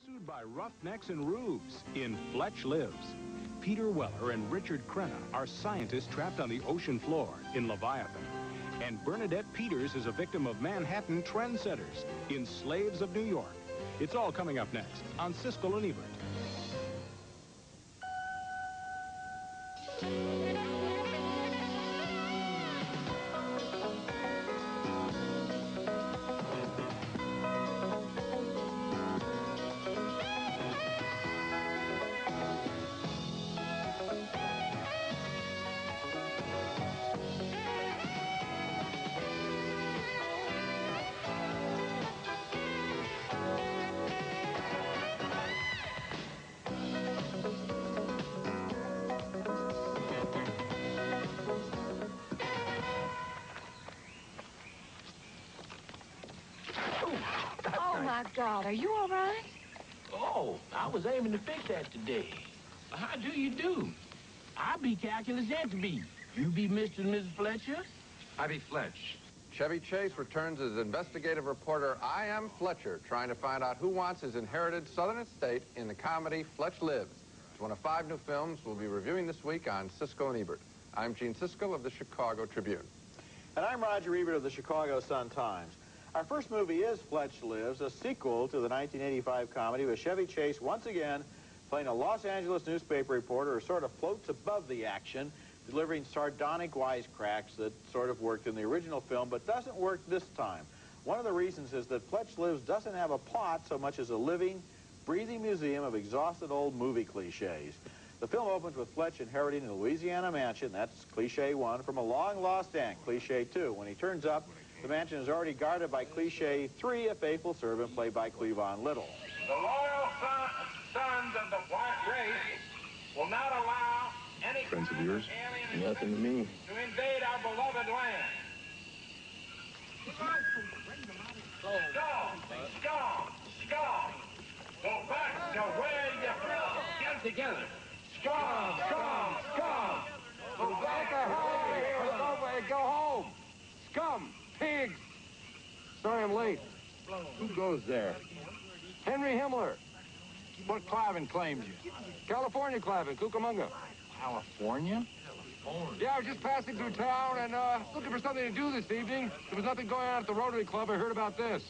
Pursued by roughnecks and rubes in Fletch Lives. Peter Weller and Richard Crenna are scientists trapped on the ocean floor in Leviathan. And Bernadette Peters is a victim of Manhattan trendsetters in Slaves of New York. It's all coming up next on Siskel and Ebert. Oh, my God, are you all right? Oh, I was aiming to fix that today. How do you do? I be Calculus Entropy. You be Mr. and Mrs. Fletcher? I be Fletch. Chevy Chase returns as investigative reporter I Am Fletcher, trying to find out who wants his inherited southern estate in the comedy Fletch Lives. It's one of 5 new films we'll be reviewing this week on Siskel and Ebert. I'm Gene Siskel of the Chicago Tribune. And I'm Roger Ebert of the Chicago Sun-Times. Our first movie is Fletch Lives, a sequel to the 1985 comedy with Chevy Chase once again playing a Los Angeles newspaper reporter who sort of floats above the action, delivering sardonic wisecracks that sort of worked in the original film but doesn't work this time. One of the reasons is that Fletch Lives doesn't have a plot so much as a living, breathing museum of exhausted old movie cliches. The film opens with Fletch inheriting a Louisiana mansion, that's cliche 1, from a long-lost aunt, cliche 2. When he turns up, the mansion is already guarded by cliche 3, a faithful servant played by Cleavon Little. The loyal sons of the white race will not allow any Friends of yours? alien Nothing to me. to invade our beloved land. Scum! Go back to where you belong. Get together. Scum! Go back to where Go home! Scum! Pigs! Sorry I'm late. Who goes there? Henry Himmler. What Cliven claims you? California Cliven, Cucamonga. California? Yeah, I was just passing through town and looking for something to do this evening. There was nothing going on at the Rotary Club. I heard about this.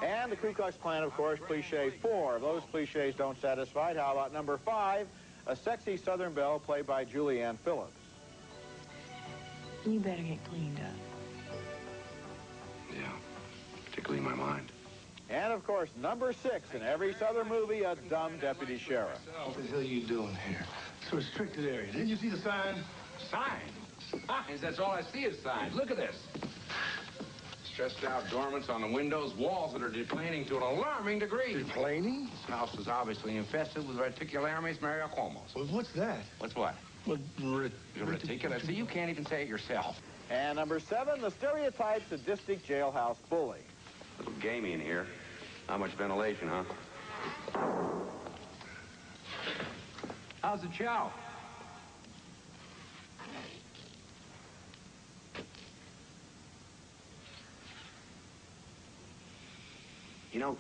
And the Ku Klux Klan, of course, cliche 4. If those cliches don't satisfy, how about number 5, a sexy Southern belle played by Julianne Phillips. You better get cleaned up. Yeah, particularly in my mind. And, of course, number 6, in every Southern movie, a dumb deputy sheriff. What the hell are you doing here? It's a restricted area. Didn't you see the sign? Signs? That's all I see is signs. Look at this. Stressed out dormants on the windows, walls that are deplaning to an alarming degree. Deplaning? This house is obviously infested with reticularis mariacomos. Well, what's that? What's what? Well, Reticulus. See, you can't even say it yourself. And number 7, the stereotype sadistic jailhouse bully. A little gamey in here. Not much ventilation, huh? How's the chow? You know,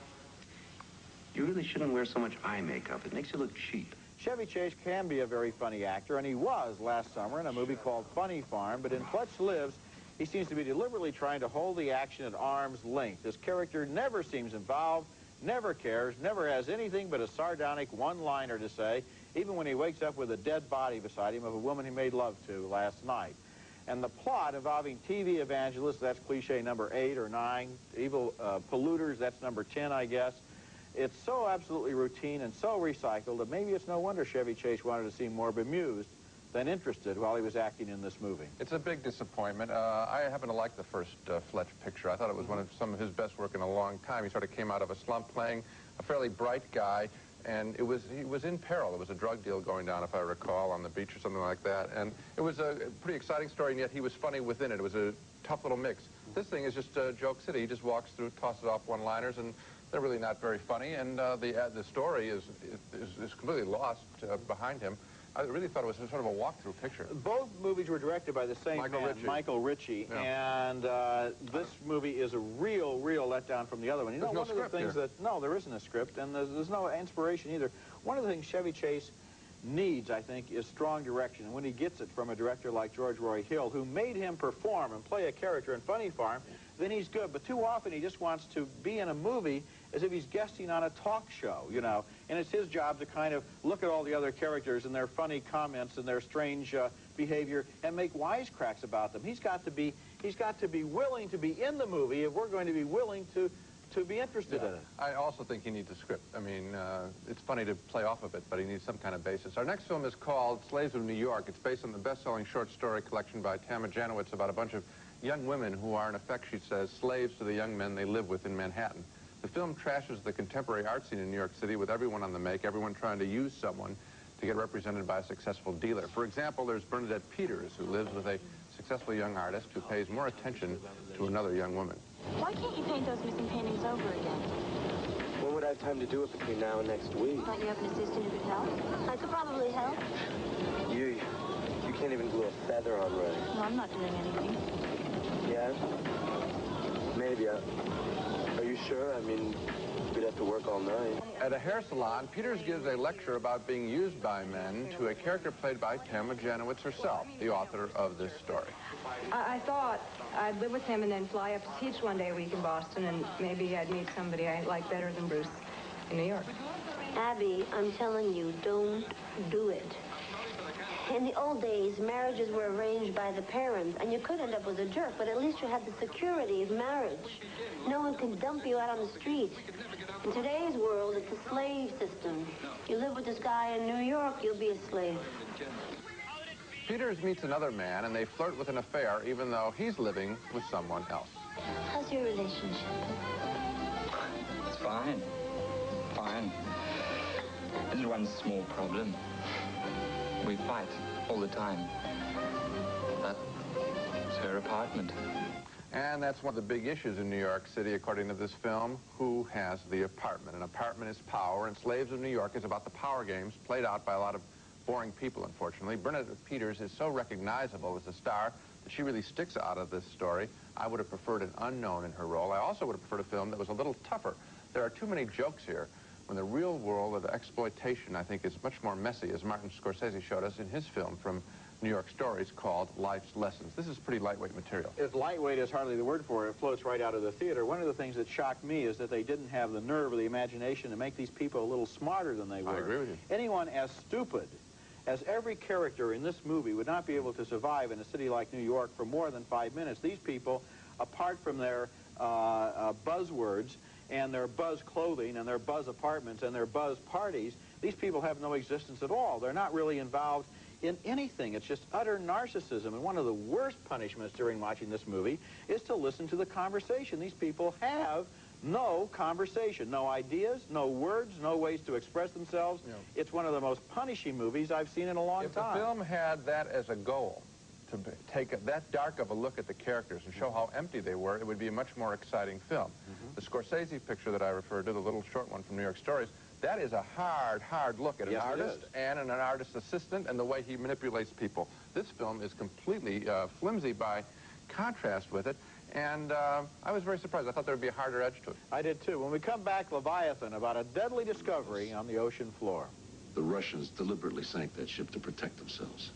you really shouldn't wear so much eye makeup. It makes you look cheap. Chevy Chase can be a very funny actor, and he was last summer in a movie called Funny Farm, but in Fletch Lives, he seems to be deliberately trying to hold the action at arm's length. His character never seems involved, never cares, never has anything but a sardonic one-liner to say, even when he wakes up with a dead body beside him of a woman he made love to last night. And the plot involving TV evangelists, that's cliche number 8 or 9, evil polluters, that's number 10, I guess. It's so absolutely routine and so recycled that maybe it's no wonder Chevy Chase wanted to seem more bemused than interested while he was acting in this movie. It's a big disappointment. I happen to like the first Fletch picture. I thought it was some of his best work in a long time. He sort of came out of a slump playing a fairly bright guy, and he was in peril. There was a drug deal going down, if I recall, on the beach or something like that. And it was a pretty exciting story, and yet he was funny within it. It was a tough little mix. This thing is just Joke City. He just walks through, tosses off one-liners, and they're really not very funny. And the story is completely lost behind him. I really thought it was sort of a walkthrough picture. Both movies were directed by the same man, Michael Ritchie, yeah. and this movie is a real letdown from the other one. You know, There's no one of the things here. that, no, there isn't a script, and there's no inspiration either. One of the things Chevy Chase needs, I think, is strong direction. And when he gets it from a director like George Roy Hill, who made him perform and play a character in Funny Farm, then he's good. But too often he just wants to be in a movie as if he's guesting on a talk show, you know. And it's his job to kind of look at all the other characters and their funny comments and their strange behavior and make wisecracks about them. He's got to be willing to be in the movie if we're going to be willing to be interested in it. I also think he needs a script. I mean, it's funny to play off of it, but he needs some kind of basis. Our next film is called Slaves of New York. It's based on the best-selling short story collection by Tama Janowitz about a bunch of young women who are, in effect, she says, slaves to the young men they live with in Manhattan. The film trashes the contemporary art scene in New York City with everyone on the make, everyone trying to use someone to get represented by a successful dealer. For example, there's Bernadette Peters, who lives with a successful young artist who pays more attention to another young woman. Why can't you paint those missing paintings over again? When would I have time to do it between now and next week? Don't you have an assistant who could help? I could probably help. You can't even glue a feather on right. No, I'm not doing anything. Yeah? Maybe. Are you sure? I mean, we'd have to work all night. At a hair salon, Peters gives a lecture about being used by men to a character played by Tama Janowitz herself, the author of this story. I thought I'd live with him and then fly up to teach one day a week in Boston, and maybe I'd meet somebody I like better than Bruce in New York. Abby, I'm telling you, don't do it. In the old days, marriages were arranged by the parents, and you could end up with a jerk, but at least you had the security of marriage. No one can dump you out on the street. In today's world, it's a slave system. You live with this guy in New York, you'll be a slave. Peters meets another man, and they flirt with an affair, even though he's living with someone else. How's your relationship? It's fine. Fine. There's one small problem. We fight all the time. That's her apartment. And that's one of the big issues in New York City, according to this film. Who has the apartment? An apartment is power, and Slaves of New York is about the power games played out by a lot of boring people, unfortunately. Bernadette Peters is so recognizable as a star that she really sticks out of this story. I would have preferred an unknown in her role. I also would have preferred a film that was a little tougher. There are too many jokes here, when the real world of exploitation, I think, is much more messy, as Martin Scorsese showed us in his film from New York Stories called Life's Lessons. This is pretty lightweight material. If lightweight is hardly the word for it, it floats right out of the theater. One of the things that shocked me is that they didn't have the nerve or the imagination to make these people a little smarter than they were. I agree with you. Anyone as stupid as every character in this movie would not be able to survive in a city like New York for more than 5 minutes. These people, apart from their buzzwords and their buzz clothing and their buzz apartments and their buzz parties, these people have no existence at all. They're not really involved in anything. It's just utter narcissism. And one of the worst punishments during watching this movie is to listen to the conversation. These people have no conversation, no ideas, no words, no ways to express themselves. Yeah. It's one of the most punishing movies I've seen in a long time. If the film had that as a goal, to take that dark of a look at the characters and show how empty they were, it would be a much more exciting film. The Scorsese picture that I referred to, the little short one from New York Stories, that is a hard look at an artist and an artist's assistant and the way he manipulates people. This film is completely flimsy by contrast with it, and I was very surprised. I thought there would be a harder edge to it. I did too. When we come back, Leviathan, about a deadly discovery on the ocean floor. The Russians deliberately sank that ship to protect themselves.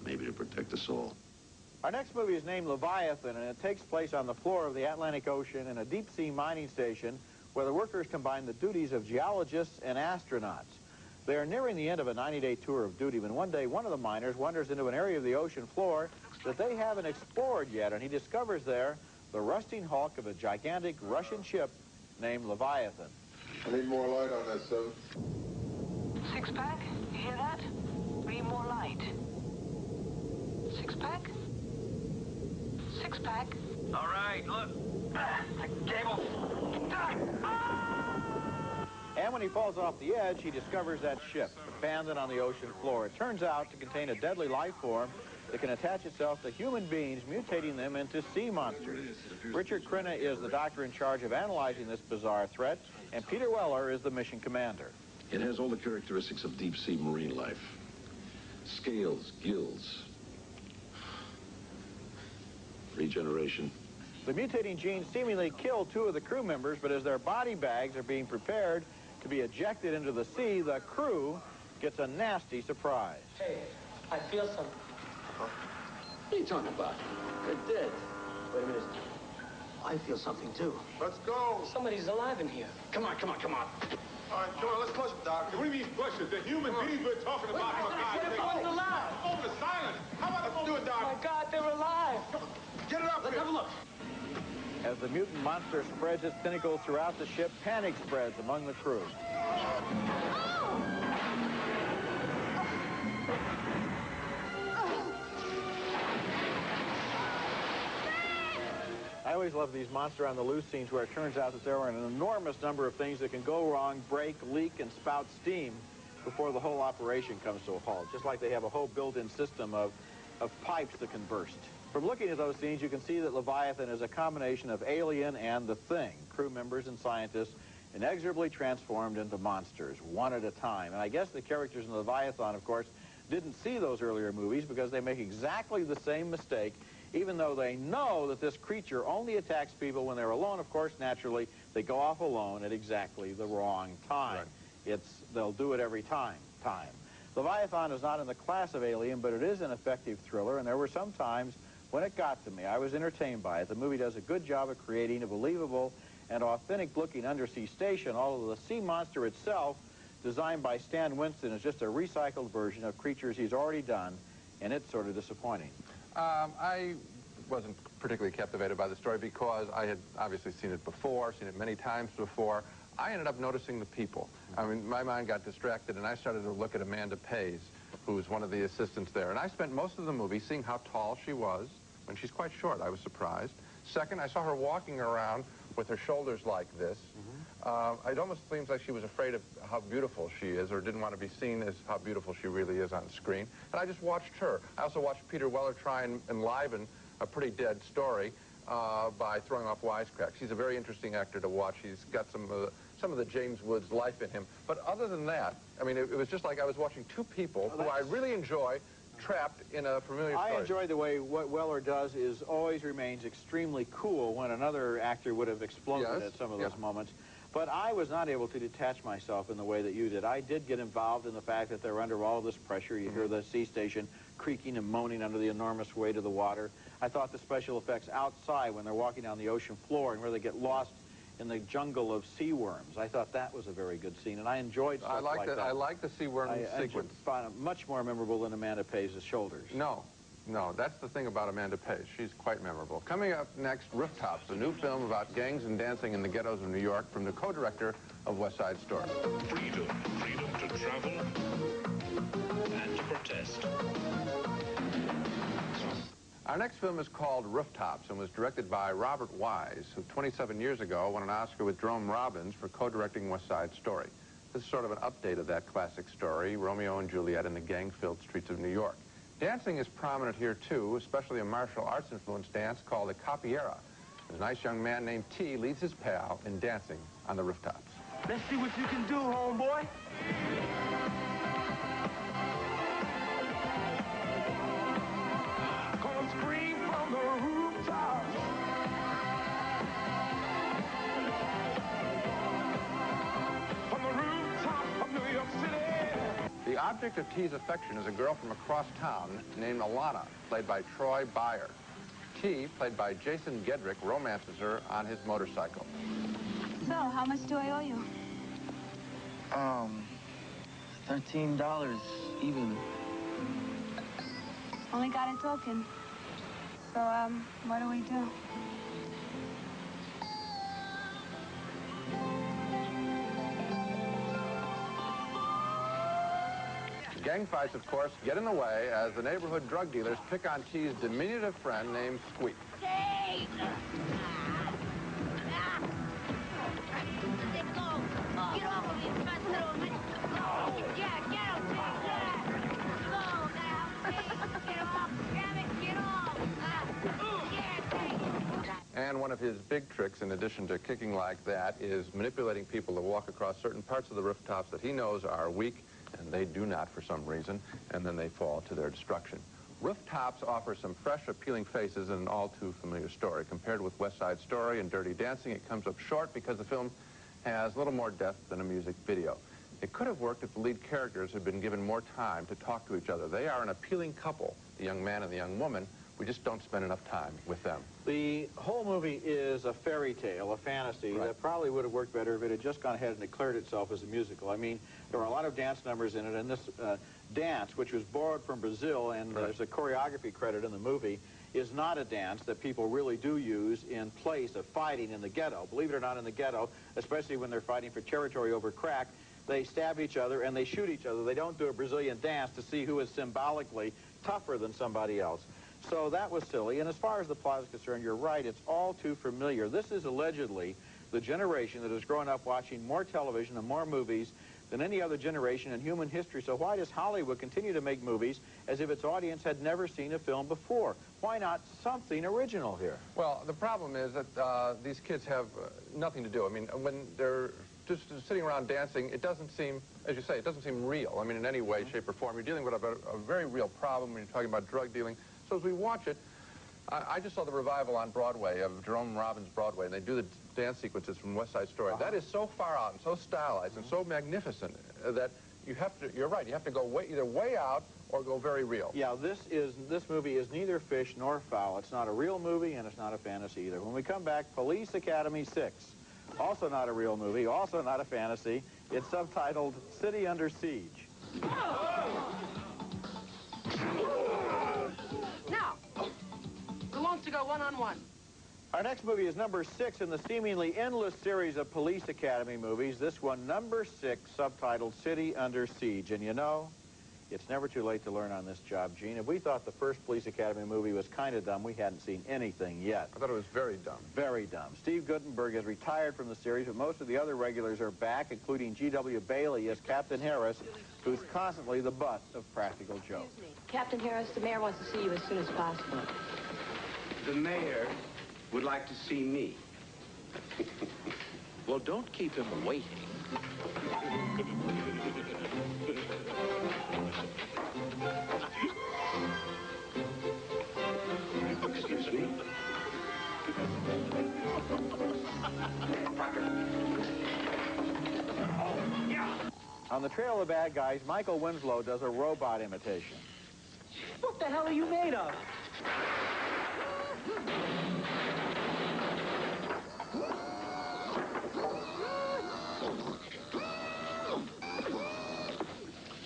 Maybe to protect us all. Our next movie is named Leviathan, and it takes place on the floor of the Atlantic Ocean in a deep-sea mining station where the workers combine the duties of geologists and astronauts. They are nearing the end of a 90-day tour of duty when one day one of the miners wanders into an area of the ocean floor that they haven't explored yet, and he discovers there the rusting hulk of a gigantic Russian ship named Leviathan. I need more light on this, sir. Six-pack? You hear that? We need more light. Six-pack? Six-pack? All right, look. The cable. And when he falls off the edge, he discovers that ship, abandoned on the ocean floor. It turns out to contain a deadly life form that can attach itself to human beings, mutating them into sea monsters. Richard Crenna is the doctor in charge of analyzing this bizarre threat, and Peter Weller is the mission commander. It has all the characteristics of deep-sea marine life. Scales, gills. degeneration. The mutating genes seemingly kill 2 of the crew members, but as their body bags are being prepared to be ejected into the sea, the crew gets a nasty surprise. Hey, I feel something. What are you talking about? They're dead. Wait a minute. I feel something, too. Let's go. Somebody's alive in here. Come on, come on, come on. All right, come on, let's push it, Doctor. What do you mean push it? The human beings we're talking about. Everyone's alive. Moment of silence. How about let's do it, Oh, my Doc? God, they're alive. Get it up. Let's have a look. As the mutant monster spreads its tentacles throughout the ship, panic spreads among the crew. I always love these monster on the loose scenes where it turns out that there are an enormous number of things that can go wrong, break, leak, and spout steam before the whole operation comes to a halt, just like they have a whole built-in system of pipes that can burst. From looking at those scenes, you can see that Leviathan is a combination of Alien and The Thing, crew members and scientists inexorably transformed into monsters, one at a time. And I guess the characters in Leviathan, of course, didn't see those earlier movies because they make exactly the same mistake, even though they know that this creature only attacks people when they're alone. Of course, naturally, they go off alone at exactly the wrong time. Right. They'll do it every time. Leviathan is not in the class of Alien, but it is an effective thriller, and there were some times when it got to me. I was entertained by it. The movie does a good job of creating a believable and authentic-looking undersea station, although the sea monster itself, designed by Stan Winston, is just a recycled version of creatures he's already done, and it's sort of disappointing. I wasn't particularly captivated by the story because I had obviously seen it before, seen it many times before. I ended up noticing the people. I mean, my mind got distracted, and I started to look at Amanda Pays, who was one of the assistants there. And I spent most of the movie seeing how tall she was, when she's quite short. I was surprised. Second, I saw her walking around with her shoulders like this. It almost seems like she was afraid of how beautiful she is, or didn't want to be seen as how beautiful she really is on screen. And I just watched her. I also watched Peter Weller try and enliven a pretty dead story by throwing off wisecracks. He's a very interesting actor to watch. He's got some of the James Woods life in him. But other than that, I mean, it was just like I was watching 2 people who I really enjoy trapped in a familiar story. I enjoy the way what Weller does is always remains extremely cool when another actor would have exploded at some of those moments. But I was not able to detach myself in the way that you did. I did get involved in the fact that they're under all this pressure. You hear the sea station creaking and moaning under the enormous weight of the water. I thought the special effects outside when they're walking down the ocean floor and where they get lost in the jungle of sea worms. I thought that was a very good scene, and I enjoyed stuff like that. I like the sea worm sequence. I found it much more memorable than Amanda Pays' shoulders. No, that's the thing about Amanda Pays. She's quite memorable. Coming up next, Rooftops, a new film about gangs and dancing in the ghettos of New York from the co-director of West Side Story. Freedom to travel and to protest. Our next film is called Rooftops and was directed by Robert Wise, who 27 years ago won an Oscar with Jerome Robbins for co-directing West Side Story. This is sort of an update of that classic story, Romeo and Juliet in the gang-filled streets of New York. Dancing is prominent here, too, especially a martial arts-influenced dance called the capoeira. A nice young man named T leads his pal in dancing on the rooftops. Let's see what you can do, homeboy. Gonna scream from the rooftops. From the rooftop of New York City. The object of T's affection is a girl from across town named Alana, played by Troy Byer. T, played by Jason Gedrick, romances her on his motorcycle. So, how much do I owe you? $13 even. Only got a token. So, what do we do? Gang fights, of course, get in the way as the neighborhood drug dealers pick on T's diminutive friend named Squeak. Hey! Get off of me, my little man. Yeah, get him, go now, get off, damn it, get off. And one of his big tricks, in addition to kicking like that, is manipulating people to walk across certain parts of the rooftops that he knows are weak, and they do not for some reason, and then they fall to their destruction. Rooftops offers some fresh, appealing faces in an all-too-familiar story. Compared with West Side Story and Dirty Dancing, it comes up short because the film has little more depth than a music video. It could have worked if the lead characters had been given more time to talk to each other. They are an appealing couple, the young man and the young woman. We just don't spend enough time with them. The whole movie is a fairy tale, a fantasy, that probably would have worked better if it had just gone ahead and declared itself as a musical. I mean, there are a lot of dance numbers in it, and this dance, which was borrowed from Brazil, and there's a choreography credit in the movie, is not a dance that people really do use in place of fighting in the ghetto. Believe it or not, in the ghetto, especially when they're fighting for territory over crack, they stab each other and they shoot each other. They don't do a Brazilian dance to see who is symbolically tougher than somebody else. So that was silly. And as far as the plot is concerned, you're right, it's all too familiar. This is allegedly the generation that has grown up watching more television and more movies than any other generation in human history. So why does Hollywood continue to make movies as if its audience had never seen a film before? Why not something original here? Well, the problem is that these kids have nothing to do. I mean, when they're just sitting around dancing, it doesn't seem, as you say, it doesn't seem real. I mean, in any way, shape, or form. You're dealing with a very real problem when you're talking about drug dealing. So as we watch it, I just saw the revival on Broadway of Jerome Robbins' Broadway, and they do the dance sequences from West Side Story. That is so far out and so stylized and so magnificent that you have to, you're right, you have to go either way out or go very real. Yeah, this movie is neither fish nor fowl. It's not a real movie, and it's not a fantasy either. When we come back, Police Academy 6. Also not a real movie, also not a fantasy. It's subtitled City Under Siege. Now, who wants to go one-on-one? Our next movie is number 6 in the seemingly endless series of Police Academy movies. This one, number 6, subtitled City Under Siege. And you know, it's never too late to learn on this job, Gene. If we thought the first Police Academy movie was kind of dumb, we hadn't seen anything yet. I thought it was very dumb. Very dumb. Steve Guttenberg has retired from the series, but most of the other regulars are back, including G.W. Bailey as Captain Harris, who's constantly the butt of practical jokes. Captain Harris, the mayor wants to see you as soon as possible. The mayor would like to see me. Well, don't keep him waiting. Excuse me. On the trail of the bad guys, Michael Winslow does a robot imitation. What the hell are you made of?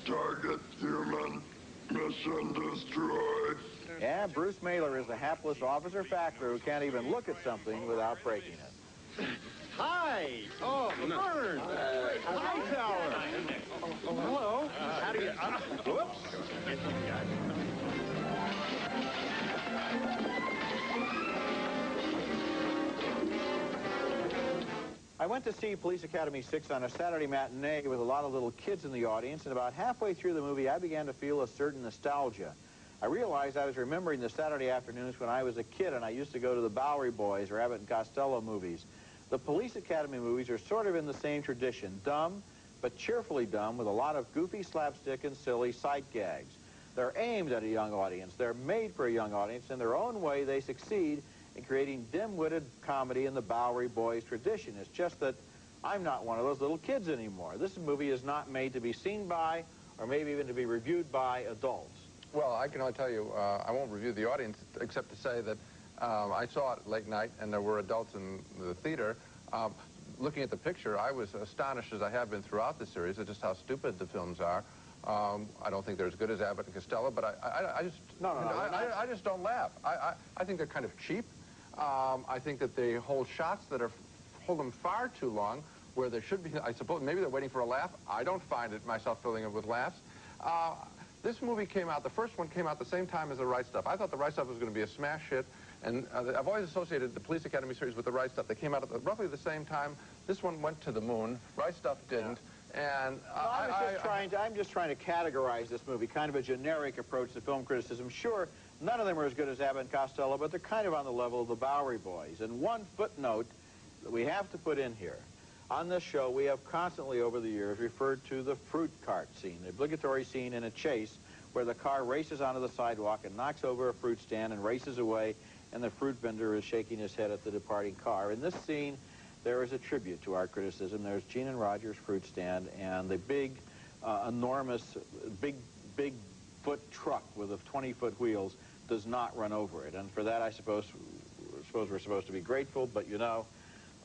Target human. Mission destroyed. Yeah, Bruce Mailer is the hapless officer factor who can't even look at something without breaking it. Hi! Oh, Vern! Hi, Tower! Oh, hello. How do you... whoops! I went to see Police Academy 6 on a Saturday matinee with a lot of little kids in the audience, and about halfway through the movie, I began to feel a certain nostalgia. I realized I was remembering the Saturday afternoons when I was a kid and I used to go to the Bowery Boys or Abbott and Costello movies. The Police Academy movies are sort of in the same tradition, dumb, but cheerfully dumb, with a lot of goofy slapstick and silly sight gags. They're aimed at a young audience. They're made for a young audience. In their own way, they succeed in creating dim-witted comedy in the Bowery Boys tradition. It's just that I'm not one of those little kids anymore. This movie is not made to be seen by, or maybe even to be reviewed by, adults. Well, I can only tell you, I won't review the audience except to say that I saw it late night, and there were adults in the theater. Looking at the picture, I was astonished, as I have been throughout the series, at just how stupid the films are. I don't think they're as good as Abbott and Costello, but I just don't laugh. I think they're kind of cheap. I think that they hold shots that hold them far too long, where there should be, I suppose, maybe they're waiting for a laugh. I don't find it myself filling it with laughs. This movie came out, the first one came out the same time as The Right Stuff. I thought The Right Stuff was going to be a smash hit, and I've always associated the Police Academy series with The Right Stuff. They came out at roughly the same time. This one went to the moon. Right Stuff didn't. Yeah. And I'm just trying to categorize this movie, kind of a generic approach to film criticism. Sure, none of them are as good as Abbott and Costello, but they're kind of on the level of the Bowery Boys. And one footnote that we have to put in here. On this show, we have constantly over the years referred to the fruit cart scene, the obligatory scene in a chase where the car races onto the sidewalk and knocks over a fruit stand and races away, and the fruit vendor is shaking his head at the departing car. In this scene, there is a tribute to art criticism. There's Gene and Roger's fruit stand, and the big, enormous, big foot truck with the 20-foot wheels does not run over it. And for that, I suppose we're supposed to be grateful, but you know,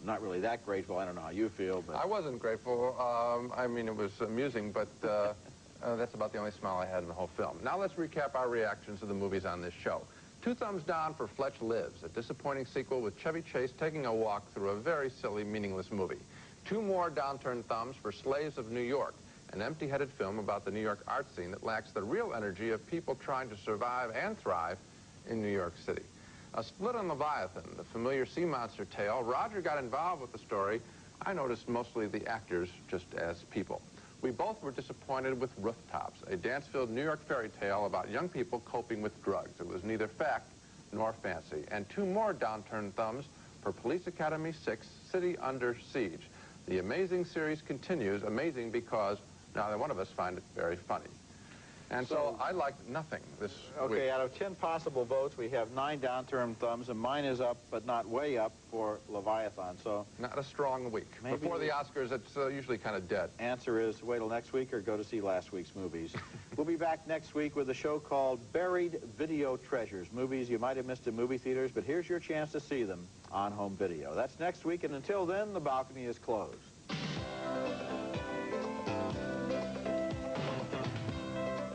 I'm not really that grateful. I don't know how you feel, but... I wasn't grateful. I mean, it was amusing, but that's about the only smile I had in the whole film. Now let's recap our reactions to the movies on this show. 2 thumbs down for Fletch Lives, a disappointing sequel with Chevy Chase taking a walk through a very silly, meaningless movie. 2 more downturned thumbs for Slaves of New York, an empty-headed film about the New York art scene that lacks the real energy of people trying to survive and thrive in New York City. A split on Leviathan, the familiar sea monster tale. Roger got involved with the story. I noticed mostly the actors just as people. We both were disappointed with Rooftops, a dance-filled New York fairy tale about young people coping with drugs. It was neither fact nor fancy. And 2 more downturned thumbs for Police Academy 6, City Under Siege. The amazing series continues, amazing because neither one of us find it very funny. And so I liked nothing this week. Okay, out of 10 possible votes, we have 9 downturned thumbs, and mine is up, but not way up, for Leviathan. So not a strong week. Maybe before the Oscars, it's usually kind of dead. Answer is wait till next week or go to see last week's movies. We'll be back next week with a show called Buried Video Treasures, movies you might have missed in movie theaters, but here's your chance to see them on home video. That's next week, and until then, the balcony is closed.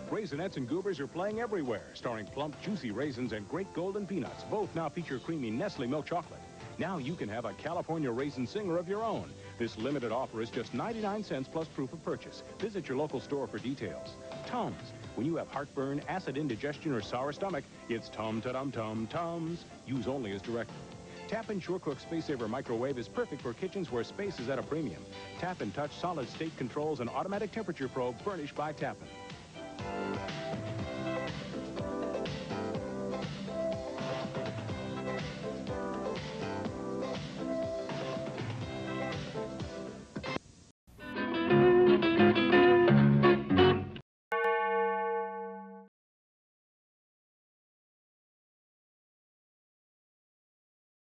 Raisinets and Goobers are playing everywhere, starring plump, juicy raisins and great golden peanuts. Both now feature creamy Nestle milk chocolate. Now you can have a California raisin singer of your own. This limited offer is just 99 cents plus proof of purchase. Visit your local store for details. Tums. When you have heartburn, acid indigestion, or sour stomach, it's Tum-Ta-Dum-Tum Tums. Use only as directed. Tappan SureCook Space Saver Microwave is perfect for kitchens where space is at a premium. Tappan Touch solid state controls and automatic temperature probe furnished by Tappan.